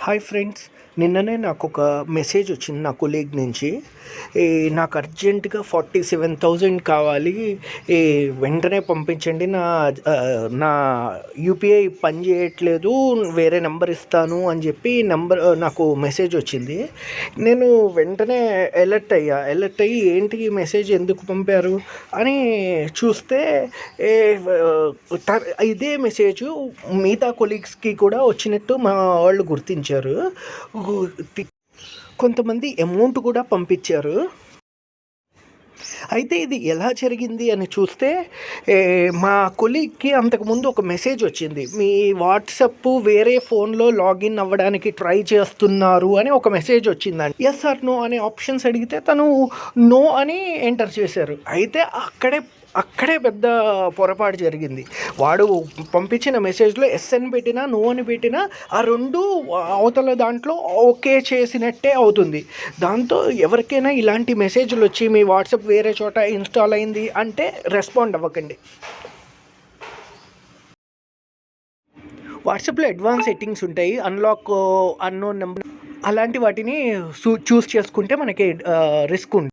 Hi friends, నిన్ననే నాకు ఒక మెసేజ్ వచ్చింది నా కొలీగ్ నుంచి. నాకు అర్జెంటుగా 47,000 కావాలి, వెంటనే పంపించండి, నా యూపీఐ పని చేయట్లేదు, వేరే నెంబర్ ఇస్తాను అని చెప్పి నాకు మెసేజ్ వచ్చింది. నేను వెంటనే అలర్ట్ అయ్యి ఏంటి ఈ మెసేజ్ ఎందుకు పంపారు అని చూస్తే ఇదే మెసేజ్ మిగతా కొలీగ్స్కి కూడా వచ్చినట్టు మా వాళ్ళు గుర్తించారు. కొంతమంది అమౌంట్ కూడా పంపించారు. అయితే ఇది ఎలా జరిగింది అని చూస్తే, మా కొలీగ్కి అంతకుముందు ఒక మెసేజ్ వచ్చింది, మీ వాట్సప్ వేరే ఫోన్లో లాగిన్ అవ్వడానికి ట్రై చేస్తున్నారు అని ఒక మెసేజ్ వచ్చిందండి. ఎస్ ఆర్ నో అనే ఆప్షన్స్ అడిగితే తను నో అని ఎంటర్ చేశారు. అయితే అక్కడే పెద్ద పొరపాటు జరిగింది. వాడు పంపించిన మెసేజ్లో ఎస్ అని పెట్టినా నో అని పెట్టినా ఆ రెండు అవతల దాంట్లో ఓకే చేసినట్టే అవుతుంది. దాంతో ఎవరికైనా ఇలాంటి మెసేజ్లు వచ్చి మీ వాట్సాప్ వేరే చోట ఇన్స్టాల్ అయింది అంటే రెస్పాండ్ అవ్వకండి. వాట్సాప్లో అడ్వాన్స్ సెట్టింగ్స్ ఉంటాయి, అన్లాక్ అన్నోన్ నెంబర్ అలాంటి వాటిని చూస్ చేసుకుంటే మనకి రిస్క్ ఉంటుంది.